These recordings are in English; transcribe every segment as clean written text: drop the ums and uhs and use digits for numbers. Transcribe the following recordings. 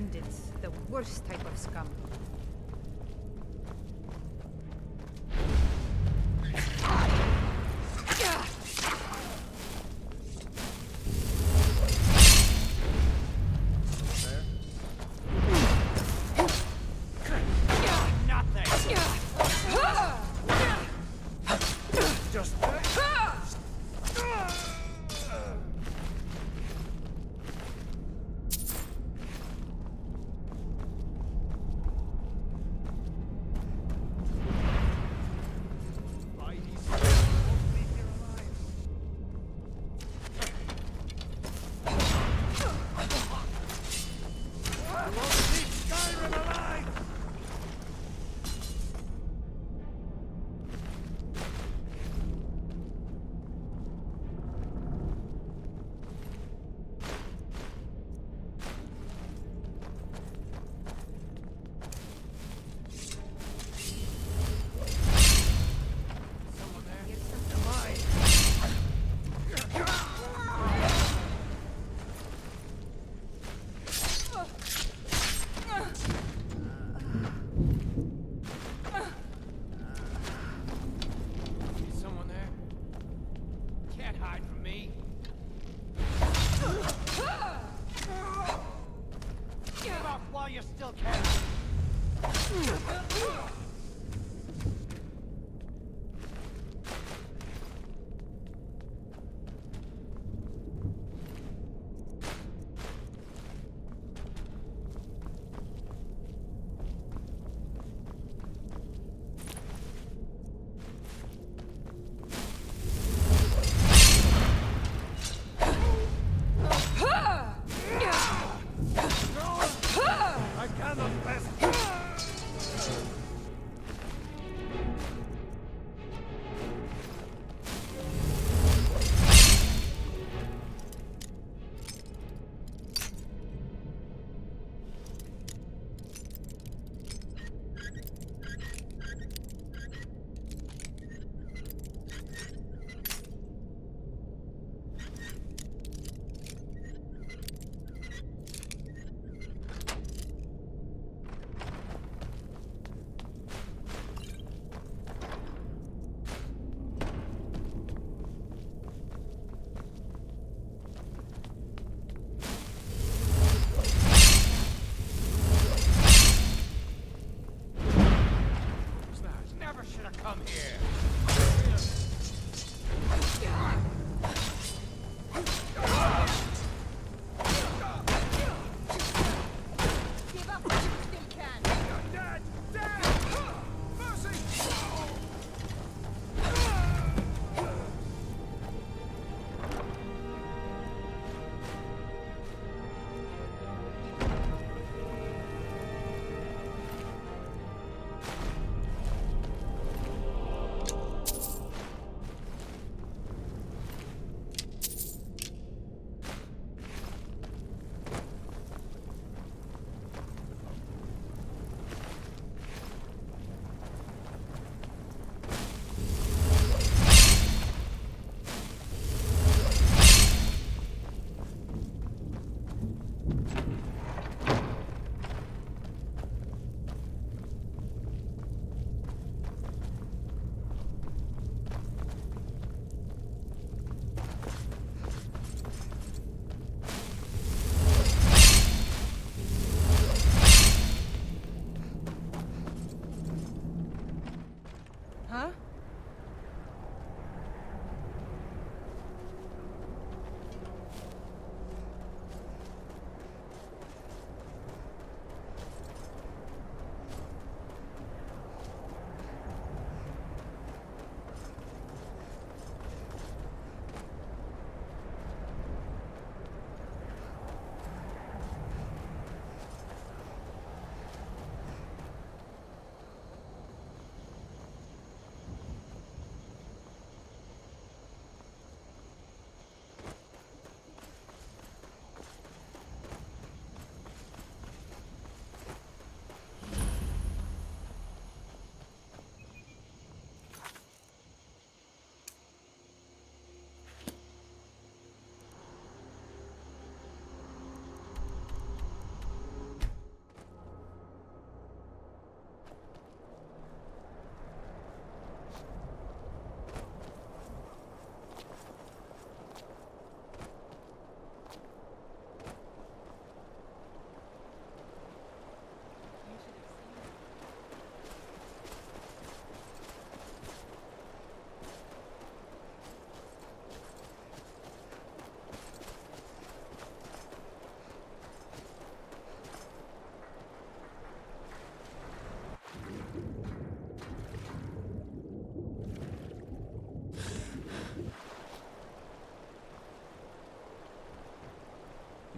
bandits, the worst type of scum.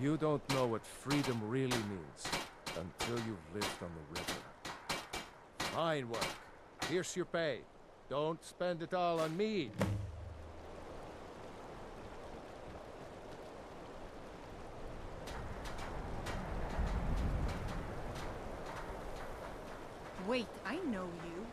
You don't know what freedom really means until you've lived on the river. Fine work. Here's your pay. Don't spend it all on me. Wait, I know you.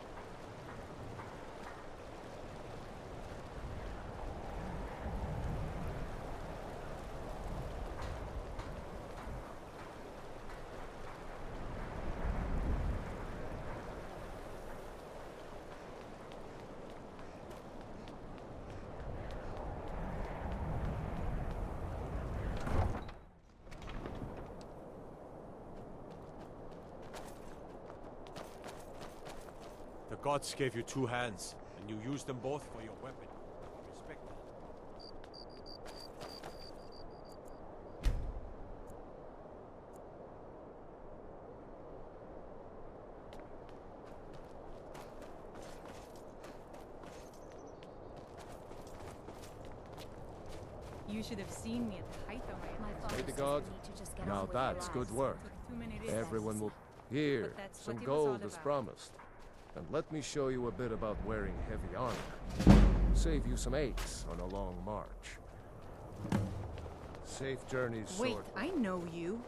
The gods gave you two hands, and you used them both for your weapon. Respect that. You should have seen me at the height of my Pray to God. Now that's good work. Everyone will... Here, some gold is promised. And let me show you a bit about wearing heavy armor. Save you some aches on a long march. Safe journeys, Wait, sword. I know you.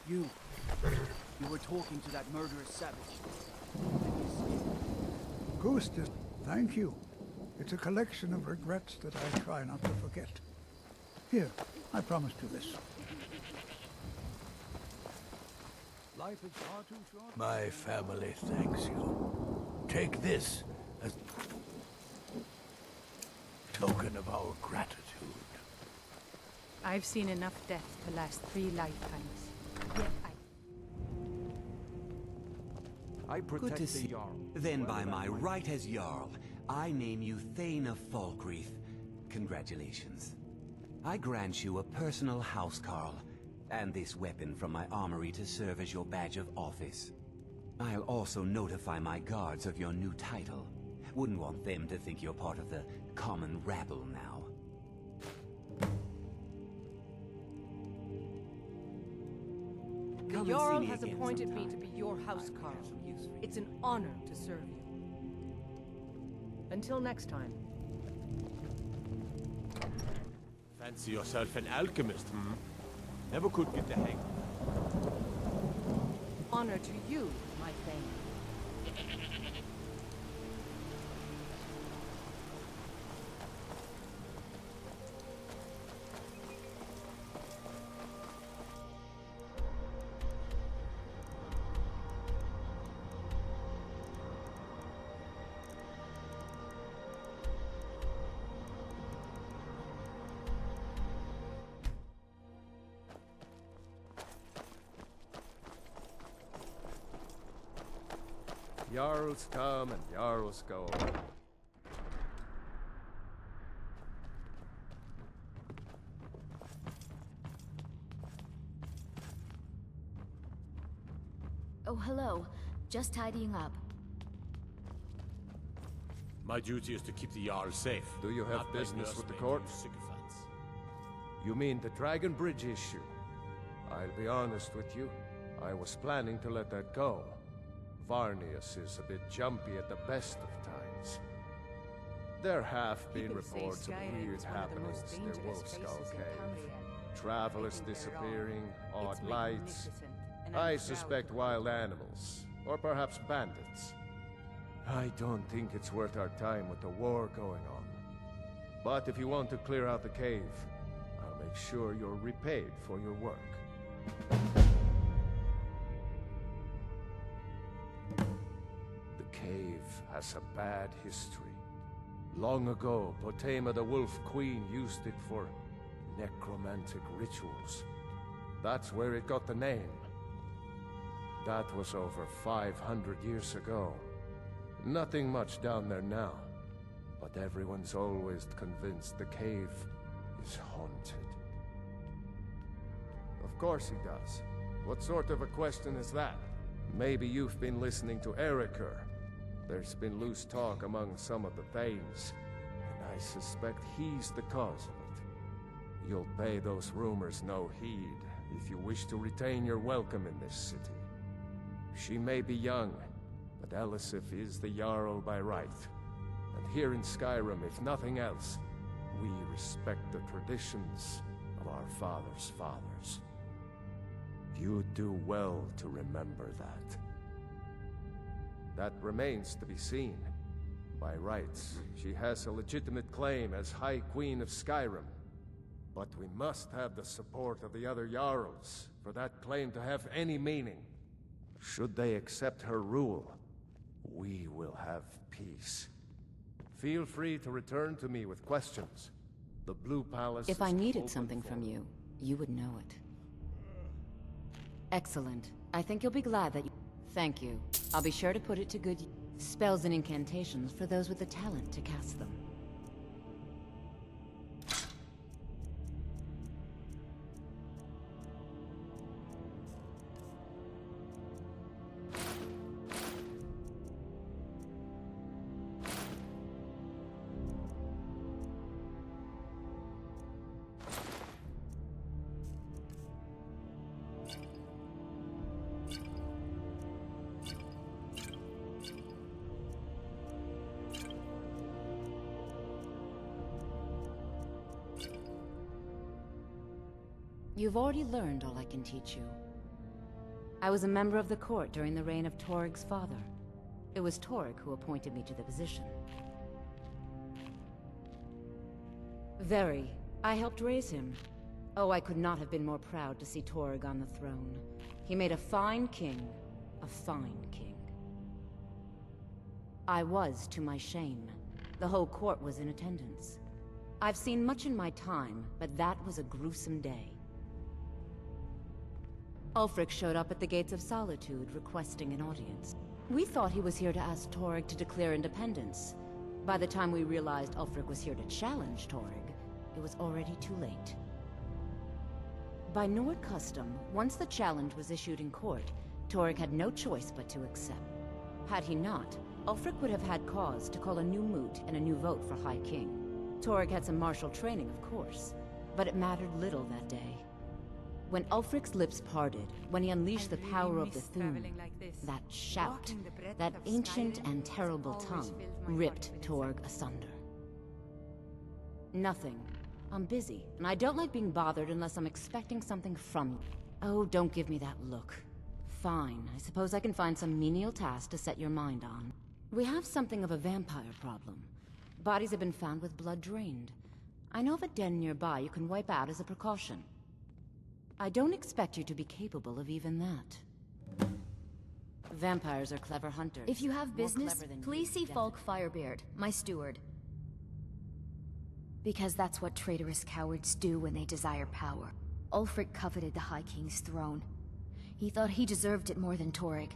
You were talking to that murderous savage. Ghost, thank you. It's a collection of regrets that I try not to forget. Here, I promised you this. Life is far too short. My family thanks you. Take this as token of our gratitude. I've seen enough death to last 3 lifetimes. Yet I protect to see. the Jarl. Then by my right as Jarl, I name you Thane of Falkreath. Congratulations. I grant you a personal housecarl, and this weapon from my armory to serve as your badge of office. I'll also notify my guards of your new title. Wouldn't want them to think you're part of the common rabble now. The Come and see Jarl me has again appointed me sometime. to be your housecarl. It's an honor to serve you. Until next time. Fancy yourself an alchemist, hmm? Never could get the hang. Honor to you, my Thane. Jarls come and Jarls go. Oh, hello. Just tidying up. My duty is to keep the Jarl safe. Do you have not by business with the nursemaid court? and sycophants. You mean the Dragon Bridge issue? I'll be honest with you. I was planning to let that go. Varnius is a bit jumpy at the best of times. There have been People say reports of Skyrim weird is one of the most happenings near dangerous Wolfskull places in Cave. Tamriel. Travelers I think they're disappearing, wrong. odd It's lights. magnificent, and I'm I proud suspect to wild live there. animals, or perhaps bandits. I don't think it's worth our time with the war going on. But if you want to clear out the cave, I'll make sure you're repaid for your work. The cave has a bad history. Long ago, Potema the Wolf Queen used it for necromantic rituals. That's where it got the name. That was over 500 years ago. Nothing much down there now. But But everyone's always convinced the cave is haunted. Of course he does. What sort of a question is that? Maybe you've been listening to Eriker. There's been loose talk among some of the Thanes, and I suspect he's the cause of it. You'll pay those rumors no heed if you wish to retain your welcome in this city. She may be young, but Elisif is the Jarl by right. And here in Skyrim, if nothing else, we respect the traditions of our fathers' fathers. You'd do well to remember that. That remains to be seen. By rights, she has a legitimate claim as High Queen of Skyrim. But we must have the support of the other Jarls for that claim to have any meaning. Should they accept her rule, we will have peace. Feel free to return to me with questions. The Blue Palace If I is needed open something for from you, you would know it. Excellent. I think you'll be glad that you... Thank you. I'll be sure to put it to good use. Spells and incantations for those with the talent to cast them. You've already learned all I can teach you. I was a member of the court during the reign of Toryg's father. It was Toryg who appointed me to the position. Very. I helped raise him. Oh, I could not have been more proud to see Toryg on the throne. He made a fine king. A fine king. I was, to my shame. The whole court was in attendance. I've seen much in my time, but that was a gruesome day. Ulfric showed up at the Gates of Solitude, requesting an audience. We thought he was here to ask Toryg to declare independence. By the time we realized Ulfric was here to challenge Toryg, it was already too late. By Nord custom, once the challenge was issued in court, Toryg had no choice but to accept. Had he not, Ulfric would have had cause to call a new moot and a new vote for High King. Toryg had some martial training, of course, but it mattered little that day. When Ulfric's lips parted, when he unleashed the power of the Thune, that shout, that ancient and terrible tongue, ripped Torg asunder. Nothing. I'm busy, and I don't like being bothered unless I'm expecting something from you. Oh, don't give me that look. Fine, I suppose I can find some menial task to set your mind on. We have something of a vampire problem. Bodies have been found with blood drained. I know of a den nearby you can wipe out as a precaution. I don't expect you to be capable of even that. Vampires are clever hunters. If you have business, clever than please you, see Falk Firebeard, my steward. Because that's what traitorous cowards do when they desire power. Ulfric coveted the High King's throne. He thought he deserved it more than Toryg.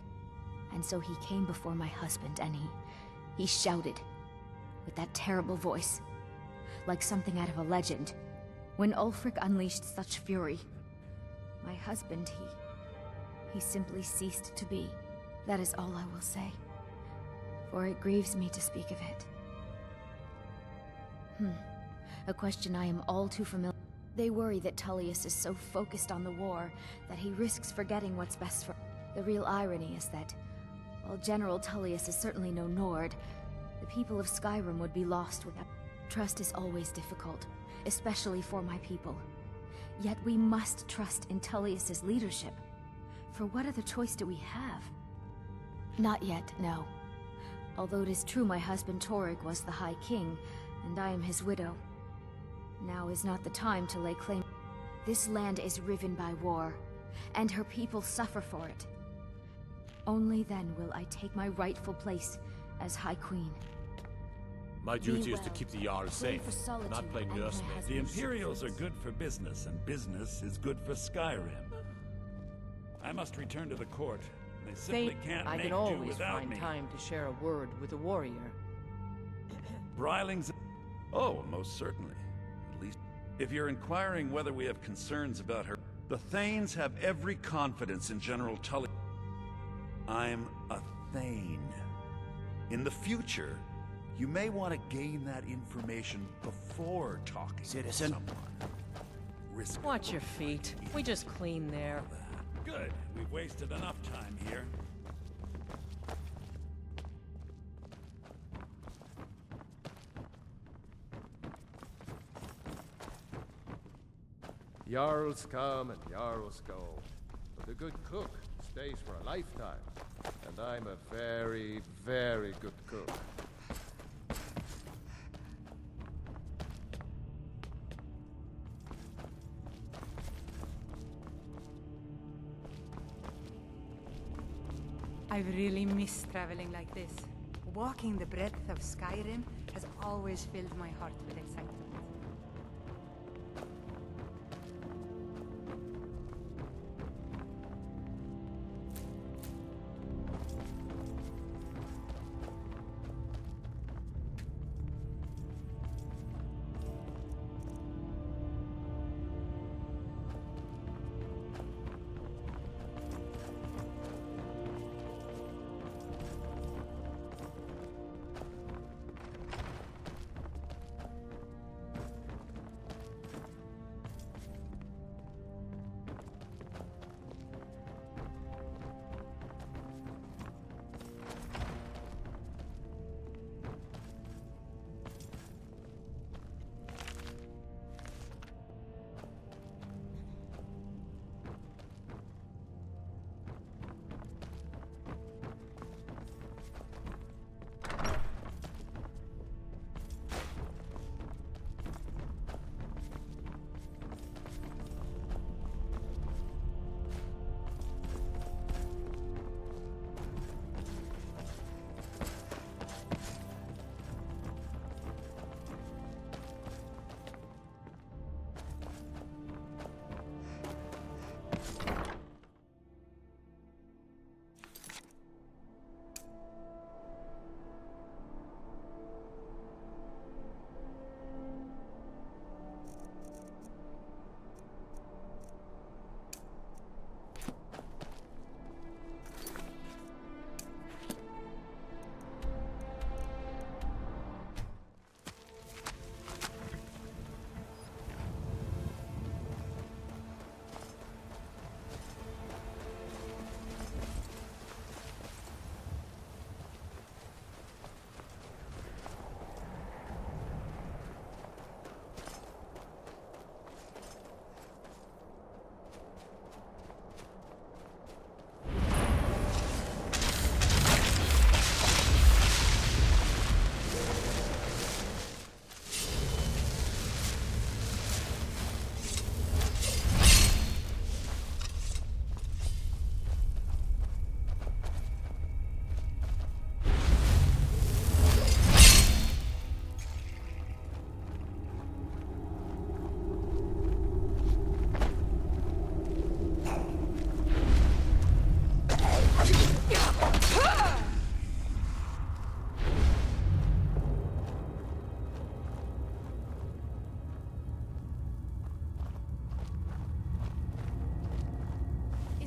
And so he came before my husband and he shouted. With that terrible voice. Like something out of a legend. When Ulfric unleashed such fury, my husband, he simply ceased to be. That is all I will say. For it grieves me to speak of it. A question I am all too familiar. They worry that Tullius is so focused on the war that he risks forgetting what's best for... The real irony is that, while General Tullius is certainly no Nord, the people of Skyrim would be lost without... Trust is always difficult, especially for my people. Yet we must trust in Tullius's leadership. For what other choice do we have? Not yet, no. Although it is true my husband Toryg was the High King, and I am his widow. Now is not the time to lay claim. This land is riven by war, and her people suffer for it. Only then will I take my rightful place as High Queen. My duty is to keep the Jarl safe, not play nursemaid. The Imperials are good for business, and business is good for Skyrim. I must return to the court. They simply can't I make can do always without find me. time to share a word with a warrior. Brilings... Oh, most certainly. At least, if you're inquiring whether we have concerns about her... The Thanes have every confidence in General Tully. I'm a Thane. In the future, you may want to gain that information before talking Citizen. to someone. Watch your feet. We just clean there. Good. We've wasted enough time here. Jarls come and Jarls go, but a good cook stays for a lifetime. And I'm a very, very good cook. I've really missed traveling like this. Walking the breadth of Skyrim has always filled my heart with excitement.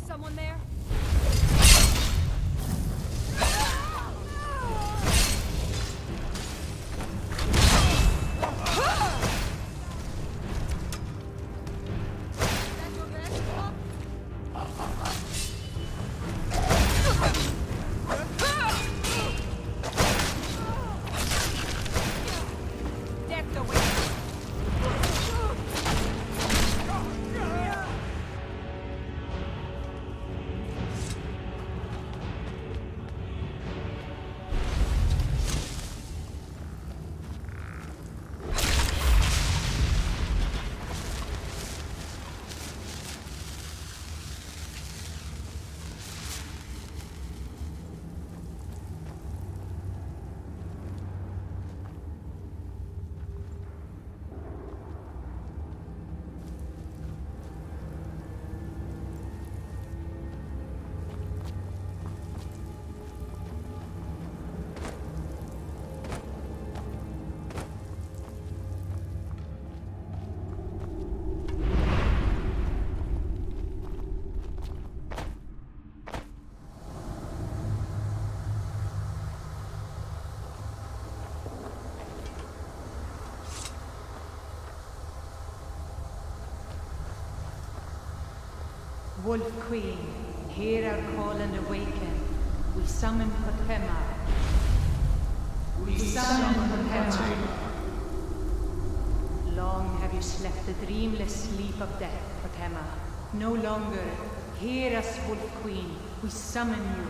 Someone there? Wolf Queen, hear our call and awaken. We summon Potema. We summon Potema. Long have you slept the dreamless sleep of death, Potema. No longer. Hear us, Wolf Queen. We summon you.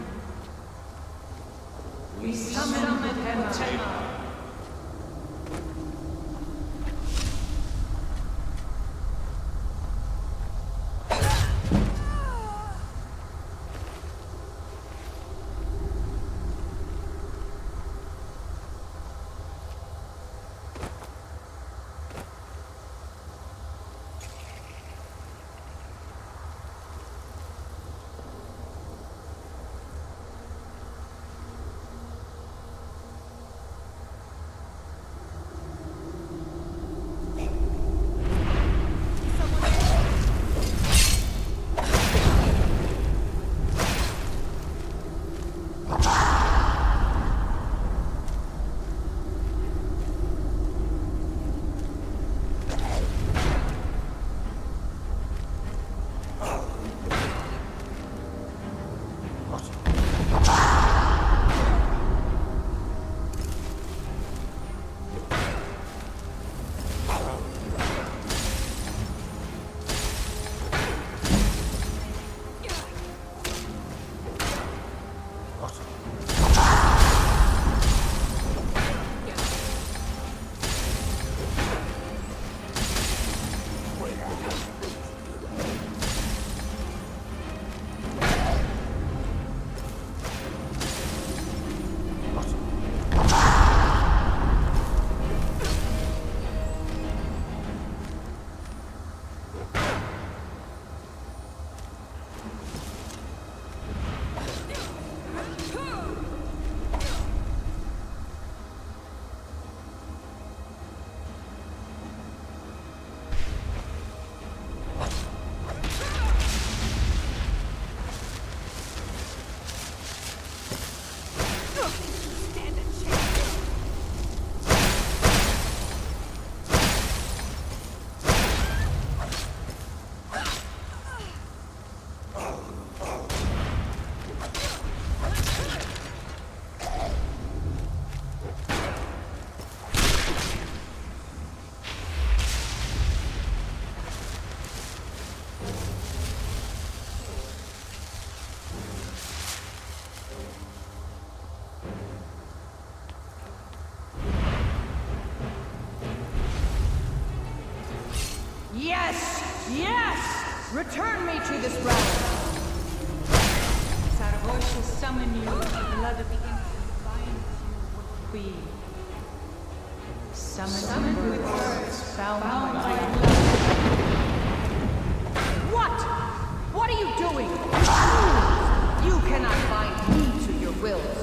We summon Potema. Yes! Yes! Return me to this realm! Sargosh will summon you with the blood of the infant bind you with queen. Summon with words bound by blood. What? What are you doing? You cannot bind me to your wills.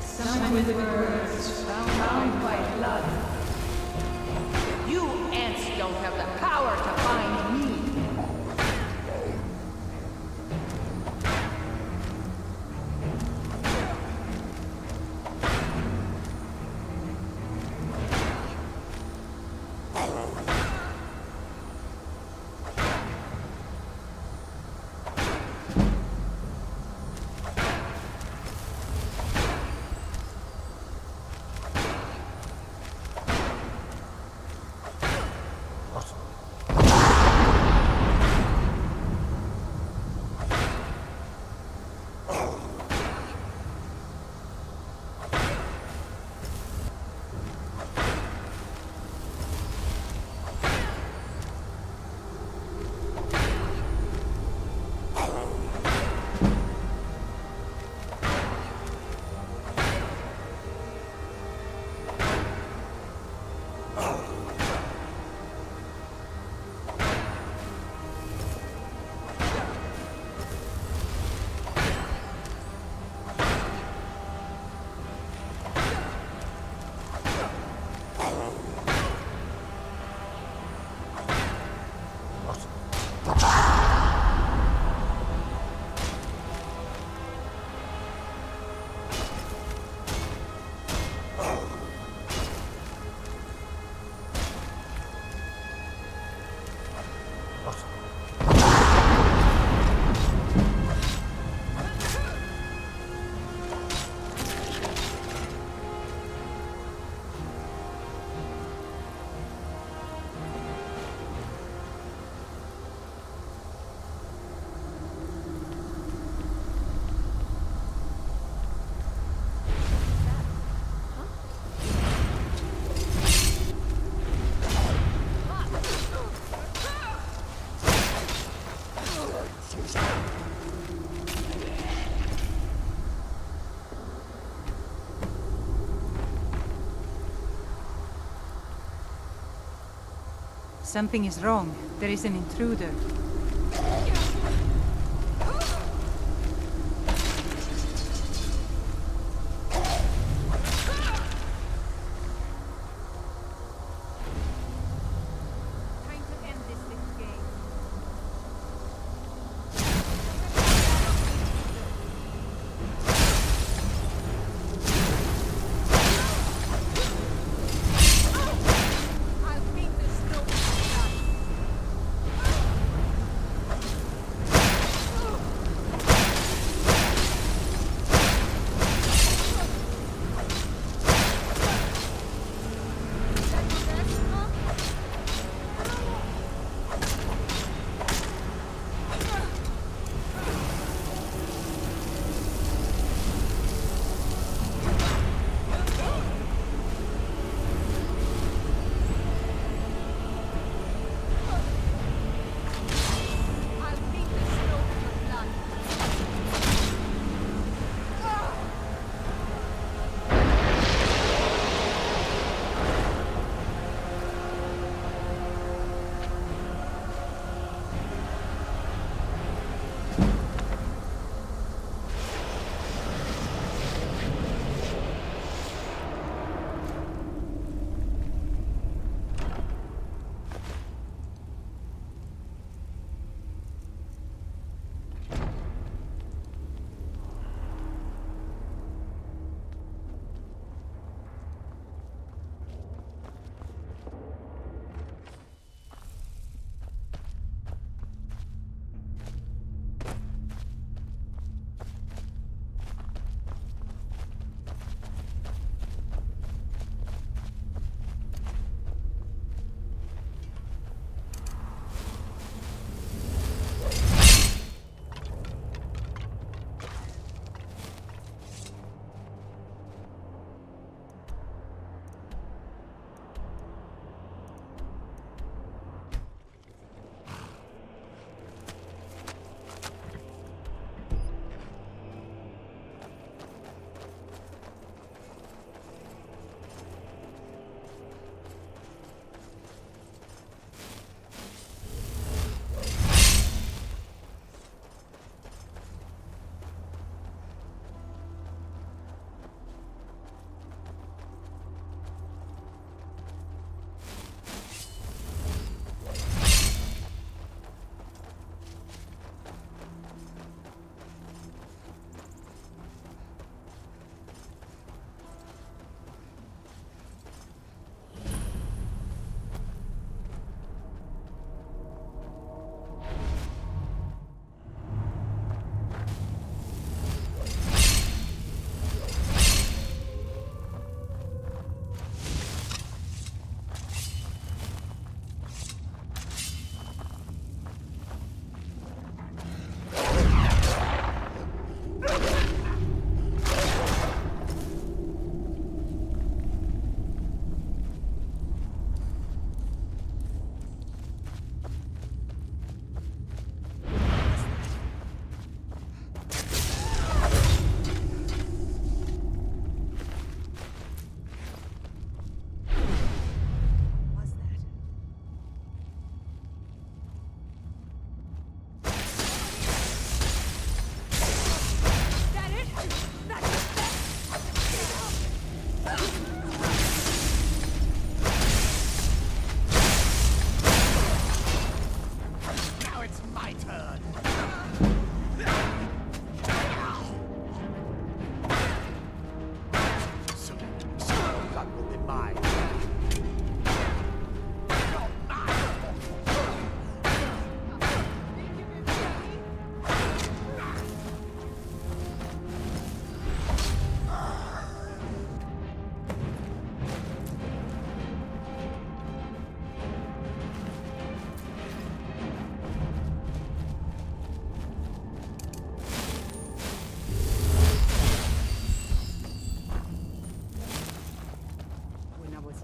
Summon with words bound by blood. You ants don't have the power to bind me. Something is wrong. There is an intruder.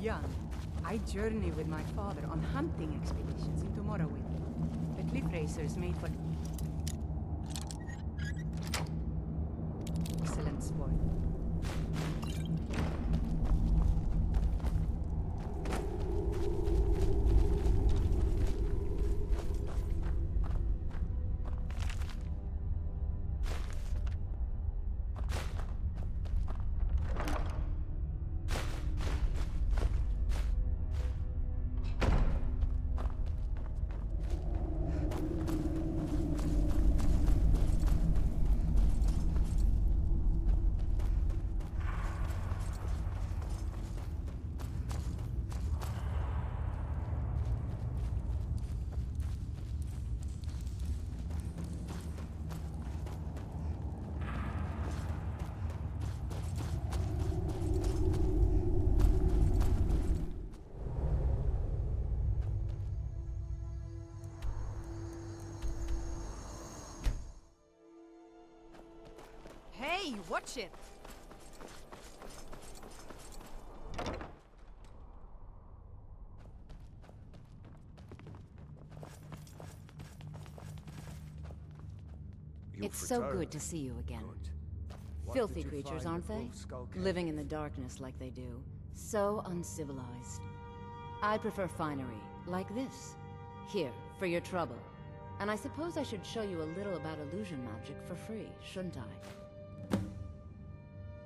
young, I journeyed with my father on hunting expeditions into Morrowind. The cliff racers made for excellent sport. watch it! It's so good to see you again. Filthy creatures, aren't they? Living in the darkness like they do. So uncivilized. I prefer finery, like this. Here, for your trouble. And I suppose I should show you a little about illusion magic for free, shouldn't I?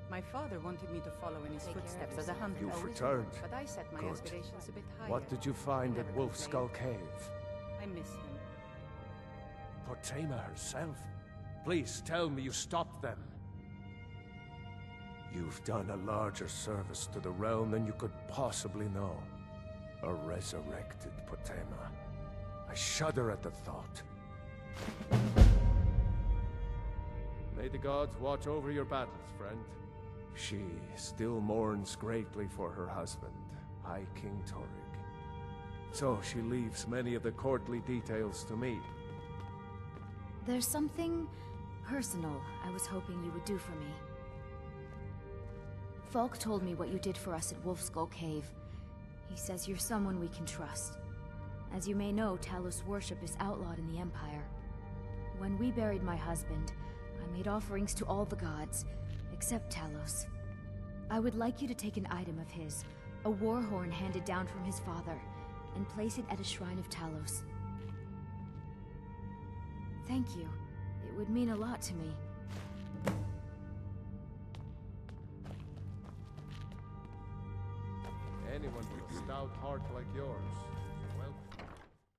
My father wanted me to follow in his Take care of footsteps as a yourself. hunter. You've a wizard, returned. But I set my Good. aspirations a bit higher. What did you find I at never Wolfskull complained. Cave? I miss him. Potema herself? Please tell me you stopped them. You've done a larger service to the realm than you could possibly know. A resurrected Potema. I shudder at the thought. May the gods watch over your battles, friend. She still mourns greatly for her husband, High King Torig. So she leaves many of the courtly details to me. There's something personal I was hoping you would do for me. Falk told me what you did for us at Wolfskull Cave. He says you're someone we can trust. As you may know, Talos worship is outlawed in the Empire. When we buried my husband, I made offerings to all the gods, except Talos. I would like you to take an item of his, a war horn handed down from his father, and place it at a shrine of Talos. Thank you. It would mean a lot to me. Anyone with a stout heart like yours